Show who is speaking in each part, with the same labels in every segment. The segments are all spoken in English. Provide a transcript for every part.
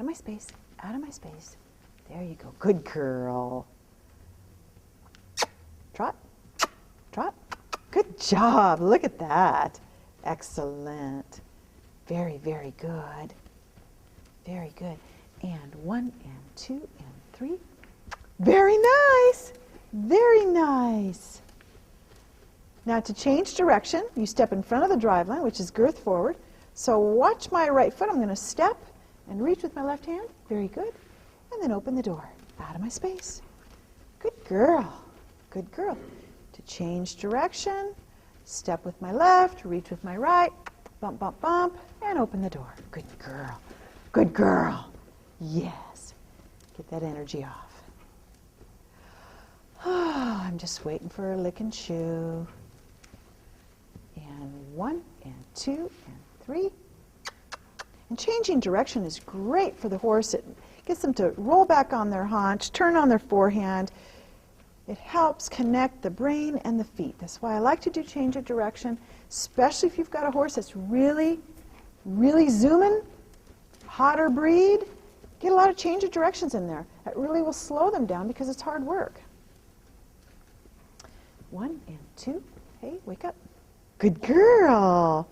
Speaker 1: of my space, out of my space. There you go. Good girl. Trot, trot. Good job. Look at that. Excellent. Very, very good. Very good. And 1 and 2 and 3. Very nice. Very nice. Now to change direction, you step in front of the drive line, which is girth forward. So watch my right foot. I'm going to step and reach with my left hand. Very good. And then open the door. Out of my space. Good girl. Good girl. To change direction, step with my left, reach with my right, bump, bump, bump, and open the door. Good girl. Good girl. Yes. Get that energy off. Oh, I'm just waiting for a lick and chew. And 1 and 2 and 3. And changing direction is great for the horse. It gets them to roll back on their haunch, turn on their forehand. It helps connect the brain and the feet. That's why I like to do change of direction, especially if you've got a horse that's really, really zooming, hotter breed. Get a lot of change of directions in there. That really will slow them down because it's hard work. 1 and 2. Hey, wake up. Good girl.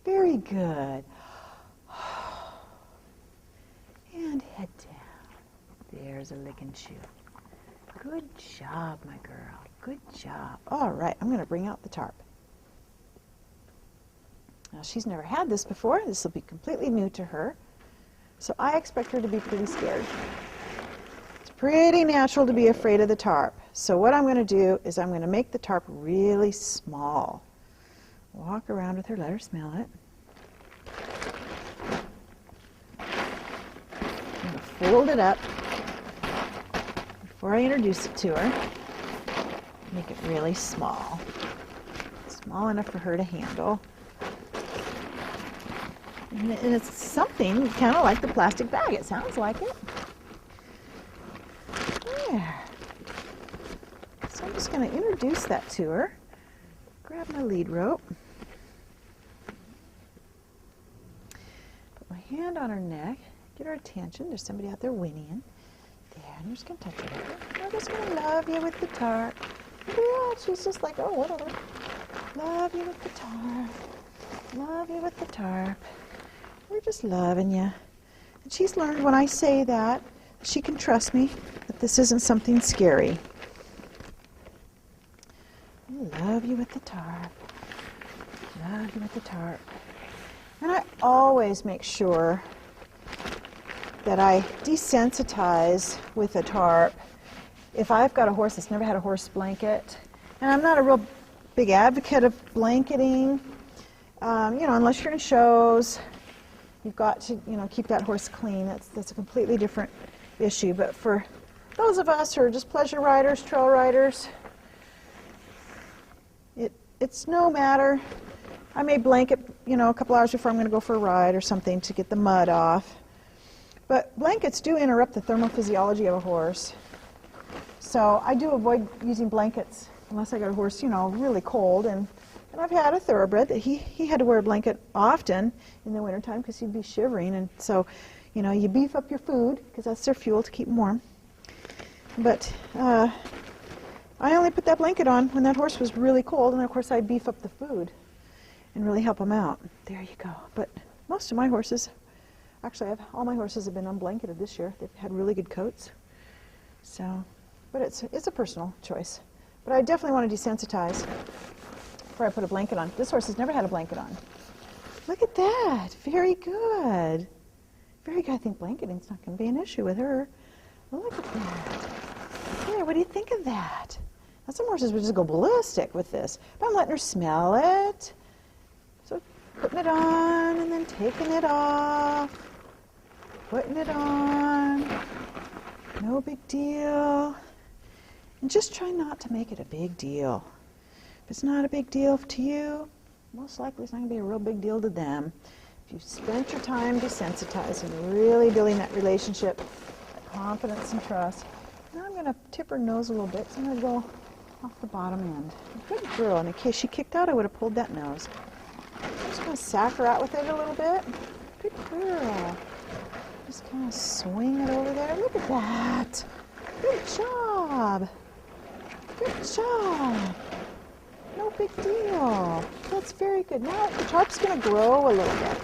Speaker 1: Very good. And head down. There's a lick and chew. Good job, my girl. Good job. All right, I'm going to bring out the tarp. Now, she's never had this before. This will be completely new to her. So I expect her to be pretty scared. It's pretty natural to be afraid of the tarp. So what I'm going to do is I'm going to make the tarp really small. Walk around with her, let her smell it. I'm going to fold it up before I introduce it to her. Make it really small. Small enough for her to handle. And it's something kind of like the plastic bag. It sounds like it. There. So I'm just going to introduce that to her. Grab my lead rope. Put my hand on her neck. Get her attention. There's somebody out there whinnying. There. And you're just going to touch her. I'm just going to love you with the tarp. Yeah, she's just like, oh, whatever. Love you with the tarp. Love you with the tarp. We're just loving you. And she's learned when I say that, she can trust me, that this isn't something scary. I love you with the tarp. Love you with the tarp. And I always make sure that I desensitize with a tarp if I've got a horse that's never had a horse blanket. And I'm not a real big advocate of blanketing, unless you're in shows. You've got to, keep that horse clean. That's a completely different issue. But for those of us who are just pleasure riders, trail riders, it's no matter. I may blanket, a couple hours before I'm going to go for a ride or something to get the mud off. But blankets do interrupt the thermal physiology of a horse. So I do avoid using blankets unless I got a horse, really cold. And I've had a thoroughbred that he had to wear a blanket often in the wintertime because he'd be shivering. And so, you beef up your food because that's their fuel to keep them warm. But I only put that blanket on when that horse was really cold, and of course I beef up the food and really help them out. There you go. But most of my horses, actually all my horses have been unblanketed this year. They've had really good coats. So, but it's a personal choice. But I definitely want to desensitize before I put a blanket on. This horse has never had a blanket on. Look at that. Very good. Very good. I think blanketing's not going to be an issue with her. Look at that. There, what do you think of that? Now, some horses would just go ballistic with this. But I'm letting her smell it. So putting it on and then taking it off. Putting it on. No big deal. And just try not to make it a big deal. If it's not a big deal to you, most likely it's not going to be a real big deal to them. If you spent your time desensitizing, really building that relationship, that confidence and trust. Now I'm going to tip her nose a little bit, so I'm going to go off the bottom end. Good girl. And in case she kicked out, I would have pulled that nose. I'm just going to sack her out with it a little bit. Good girl. Just kind of swing it over there. Look at that. Good job. Good job. No big deal. That's very good. Now the tarp's going to grow a little bit.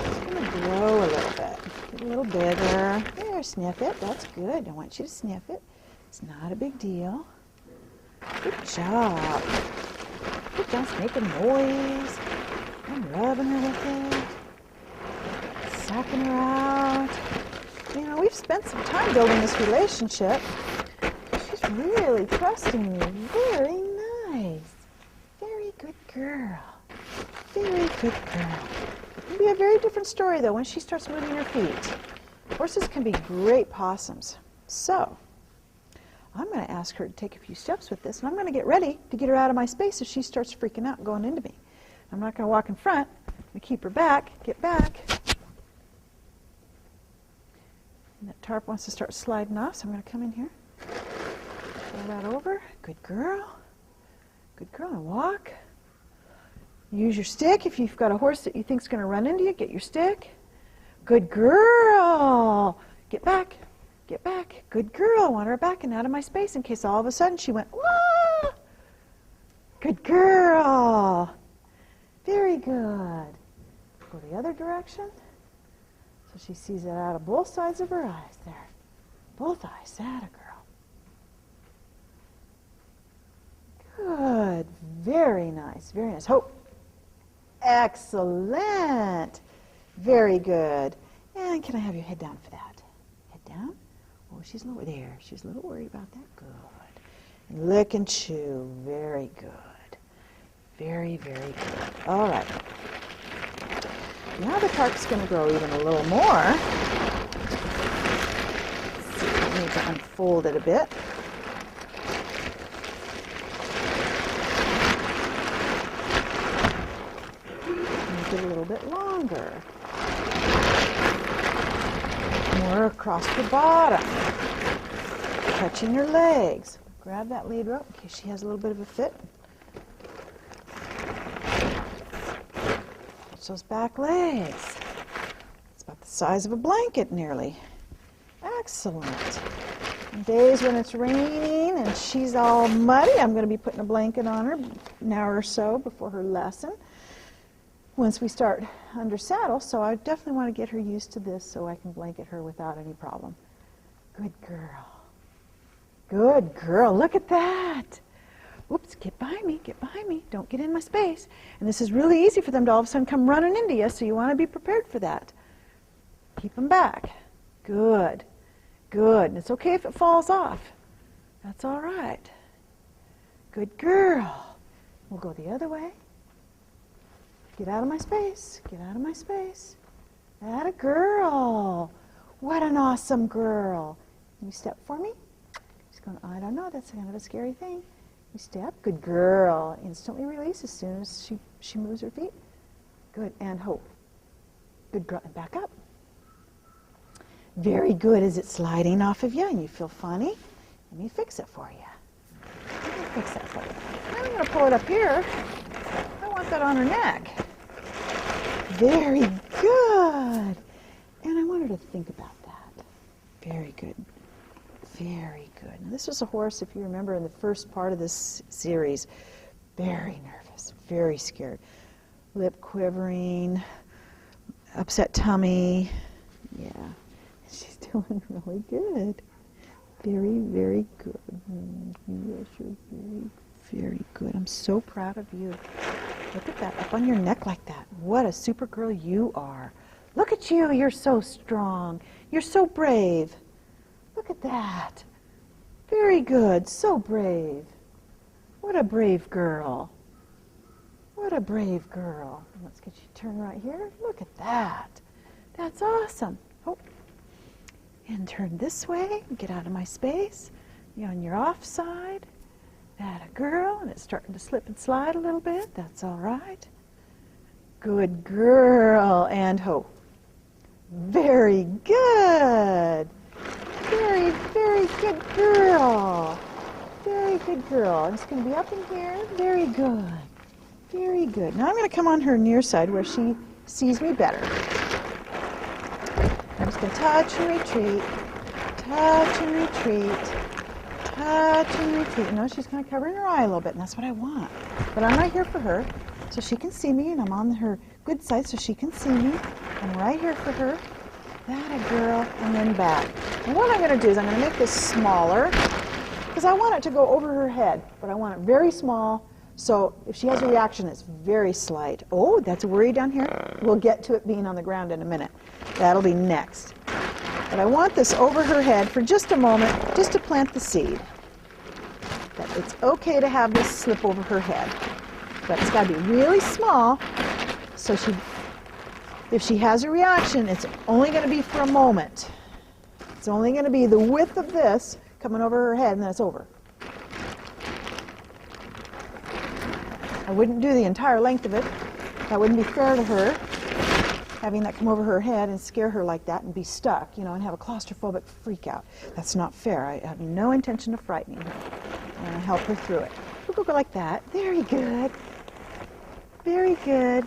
Speaker 1: It's going to grow a little bit. Get a little bigger. There, sniff it. That's good. I want you to sniff it. It's not a big deal. Good job. Good job making noise. I'm rubbing her with it. Sucking her out. You know, we've spent some time building this relationship. She's really trusting me. Very nice. Very good girl. Very good girl. It'll be a very different story, though, when she starts moving her feet. Horses can be great possums. So, I'm going to ask her to take a few steps with this, and I'm going to get ready to get her out of my space if she starts freaking out and going into me. I'm not going to walk in front. I'm going to keep her back, get back. And that tarp wants to start sliding off, so I'm going to come in here. Pull that over. Good girl. Good girl. And walk. Use your stick. If you've got a horse that you think is going to run into you, get your stick. Good girl. Get back. Get back. Good girl. I want her back and out of my space in case all of a sudden she went, wah! Good girl. Very good. Go the other direction. So she sees it out of both sides of her eyes there. Both eyes. That a girl. Good. Very nice. Very nice. Hope. Excellent. Very good. And can I have your head down for that? Head down. Oh, she's lower there. She's a little worried about that. Good. And lick and chew. Very good. Very, very good. All right. Now the tarp's going to grow even a little more. Let's see, I need to unfold it a bit. Make it a little bit longer. More across the bottom. Touching your legs. Grab that lead rope in case she has a little bit of a fit. Touch those back legs. It's about the size of a blanket nearly. Excellent. On days when it's raining and she's all muddy, I'm going to be putting a blanket on her an hour or so before her lesson. Once we start under saddle, so I definitely want to get her used to this so I can blanket her without any problem. Good girl. Good girl. Look at that. Oops, get by me, get by me. Don't get in my space. And this is really easy for them to all of a sudden come running into you, so you want to be prepared for that. Keep them back. Good. Good. And it's okay if it falls off. That's all right. Good girl. We'll go the other way. Get out of my space. Get out of my space. That a girl. What an awesome girl. Can you step for me? She's going, I don't know. That's kind of a scary thing. You step. Good girl. Instantly release as soon as she moves her feet. Good. And hope. Good girl. And back up. Very good. Is it sliding off of you and you feel funny? Let me fix it for you. Let me fix that for you. Now I'm going to pull it up here. I want that on her neck. Very good. And I want her to think about that. Very good. Very good. Now, this was a horse, if you remember, in the first part of this series. Very nervous, very scared. Lip quivering, upset tummy. Yeah, she's doing really good. Very, very good. Yes, you're very, very good. I'm so proud of you. Look at that, up on your neck like that. What a super girl you are. Look at you, you're so strong. You're so brave. Look at that. Very good, so brave. What a brave girl. What a brave girl. Let's get you to turn right here. Look at that. That's awesome. Oh. And turn this way. Get out of my space. You're on your off side. That a girl. And it's starting to slip and slide a little bit. That's all right. Good girl. And hope. Very good. Very, very good girl. Very good girl. I'm just going to be up in here. Very good. Very good. Now I'm going to come on her near side where she sees me better. It's going to touch and retreat, touch and retreat, touch and retreat. No, she's kind of covering her eye a little bit, and that's what I want. But I'm right here for her, so she can see me, and I'm on her good side so she can see me. I'm right here for her. That a girl, and then back. And what I'm going to do is I'm going to make this smaller, because I want it to go over her head, but I want it very small, so if she has a reaction, it's very slight. Oh, that's a worry down here. We'll get to it being on the ground in a minute. That'll be next. But I want this over her head for just a moment, just to plant the seed. That it's okay to have this slip over her head, but it's got to be really small, so if she has a reaction, it's only going to be for a moment. It's only going to be the width of this coming over her head, and then it's over. I wouldn't do the entire length of it. That wouldn't be fair to her, having that come over her head and scare her like that and be stuck, you know, and have a claustrophobic freak out. That's not fair. I have no intention of frightening her. I want to help her through it. We'll go like that. Very good. Very good.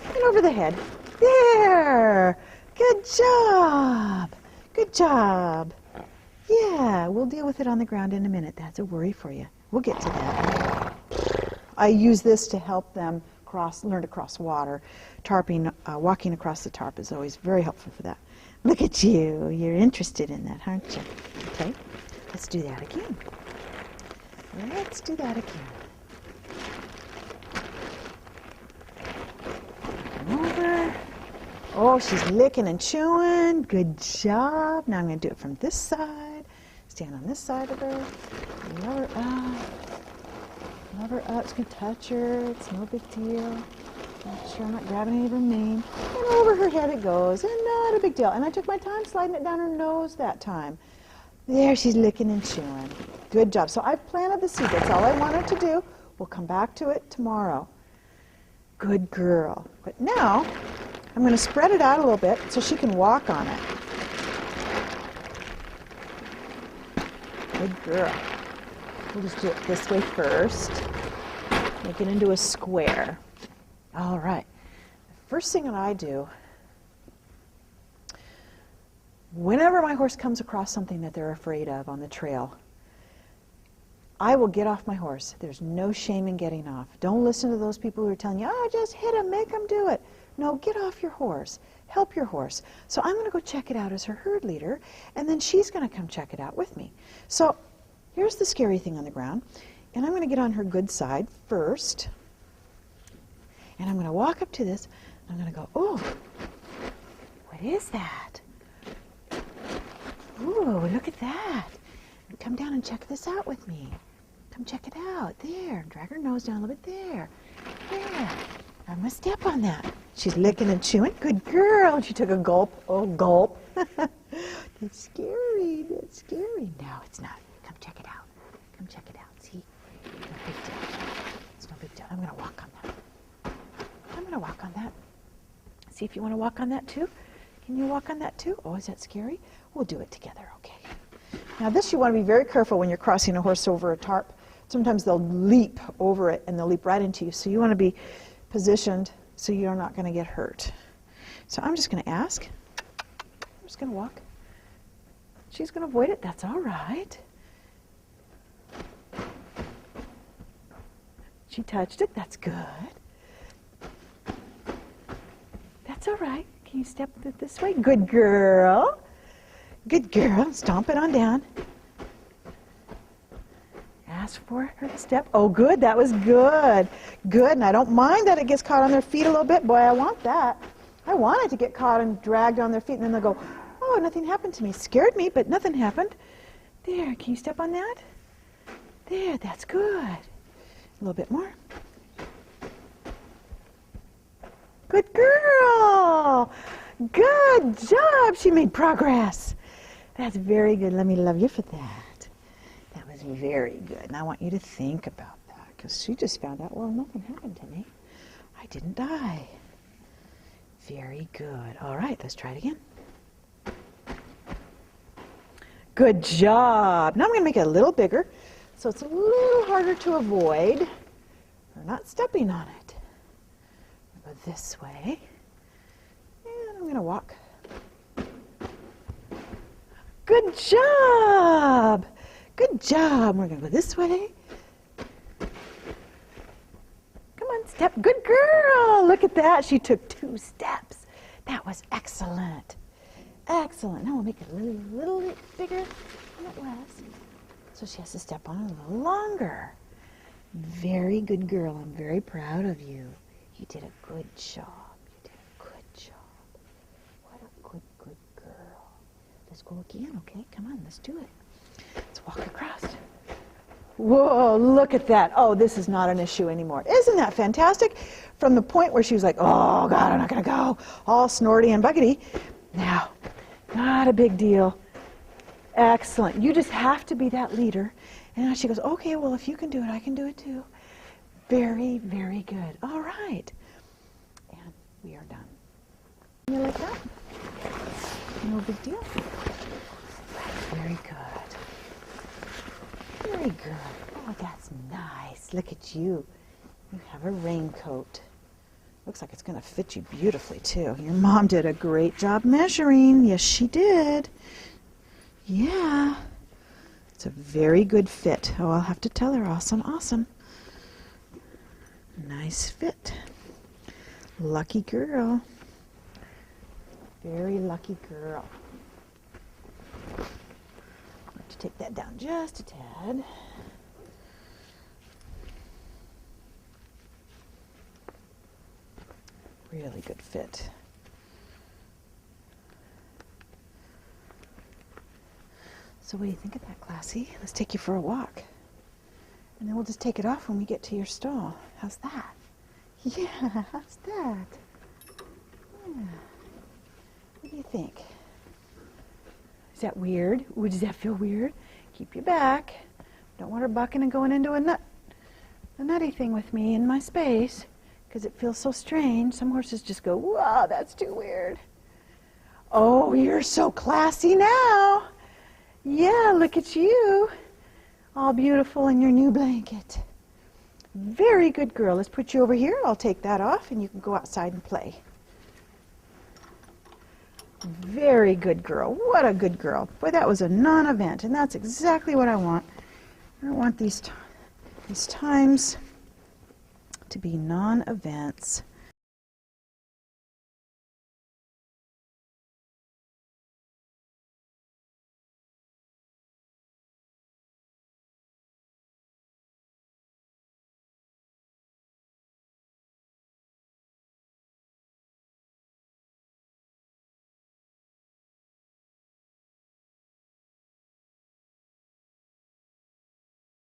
Speaker 1: And over the head. There! Good job! Good job! Yeah, we'll deal with it on the ground in a minute. That's a worry for you. We'll get to that. I use this to help them learn to cross water. Tarping, walking across the tarp is always very helpful for that. Look at you. You're interested in that, aren't you? Okay, let's do that again. Let's do that again. Over. Oh, she's licking and chewing. Good job. Now I'm going to do it from this side. Stand on this side of her. Love her up. Love her up. It's going to touch her. It's no big deal. Make sure I'm not grabbing any of her mane. And over her head it goes. And not a big deal. And I took my time sliding it down her nose that time. There, she's licking and chewing. Good job. So I've planted the seed. That's all I wanted to do. We'll come back to it tomorrow. Good girl. But now, I'm going to spread it out a little bit so she can walk on it. Good girl. We'll just do it this way first. Make it into a square. All right. The first thing that I do, whenever my horse comes across something that they're afraid of on the trail, I will get off my horse. There's no shame in getting off. Don't listen to those people who are telling you, oh, just hit him, make him do it. No, get off your horse. Help your horse. So I'm going to go check it out as her herd leader, and then she's going to come check it out with me. So here's the scary thing on the ground, and I'm going to get on her good side first, and I'm going to walk up to this, and I'm going to go, oh, what is that? Ooh, look at that. Come down and check this out with me. Come check it out. There. Drag her nose down a little bit. There. There. I'm going to step on that. She's licking and chewing. Good girl. She took a gulp. Oh, gulp. That's scary. That's scary. No, it's not. Come check it out. Come check it out. See? No big deal. It's no big deal. I'm going to walk on that. I'm going to walk on that. See if you want to walk on that too. Can you walk on that too? Oh, is that scary? We'll do it together, okay? Now this you want to be very careful when you're crossing a horse over a tarp. Sometimes they'll leap over it and they'll leap right into you. So you want to be positioned so you're not going to get hurt. So I'm just going to ask. I'm just going to walk. She's going to avoid it. That's all right. She touched it. That's good. That's all right. Can you step it this way? Good girl. Good girl. Stomp it on down. Ask for her to step. Oh, good. That was good. Good. And I don't mind that it gets caught on their feet a little bit. Boy, I want that. I want it to get caught and dragged on their feet, and then they'll go, oh, nothing happened to me. Scared me, but nothing happened. There. Can you step on that? There. That's good. A little bit more. Good girl. Good job. She made progress. That's very good. Let me love you for that. That was very good. And I want you to think about that, because she just found out, well, nothing happened to me. I didn't die. Very good. All right, let's try it again. Good job. Now I'm going to make it a little bigger, so it's a little harder to avoid. We're not stepping on it. Go this way. And I'm going to walk. Good job. Good job. We're going to go this way. Come on, step. Good girl. Look at that. She took 2 steps. That was excellent. Excellent. Now we'll make it a little bigger than it was. So she has to step on it a little longer. Very good girl. I'm very proud of you. You did a good job. You did a good job. What a good girl. Let's go again, okay? Come on, let's do it. Let's walk across. Whoa, look at that. Oh, this is not an issue anymore. Isn't that fantastic? From the point where she was like, oh, God, I'm not going to go, all snorty and buckety. Now, not a big deal. Excellent. You just have to be that leader. And now she goes, okay, well, if you can do it, I can do it too. Very, very good. All right. And we are done. You like that? No big deal. Very good. Very good. Oh, that's nice. Look at you. You have a raincoat. Looks like it's going to fit you beautifully, too. Your mom did a great job measuring. Yes, she did. Yeah. It's a very good fit. Oh, I'll have to tell her. Awesome, awesome. Nice fit. Lucky girl. Very lucky girl. I'm going to take that down just a tad. Really good fit. So what do you think of that, Classy? Let's take you for a walk. And then we'll just take it off when we get to your stall. How's that? Yeah, how's that? Yeah. What do you think? Is that weird? Ooh, does that feel weird? Keep you back. Don't want her bucking and going into a nutty thing with me in my space, because it feels so strange. Some horses just go, whoa, that's too weird. Oh, you're so classy now. Yeah, look at you. All beautiful in your new blanket. Very good girl. Let's put you over here. I'll take that off and you can go outside and play. Very good girl. What a good girl. Boy, that was a non-event, and that's exactly what I want. I want these times to be non-events.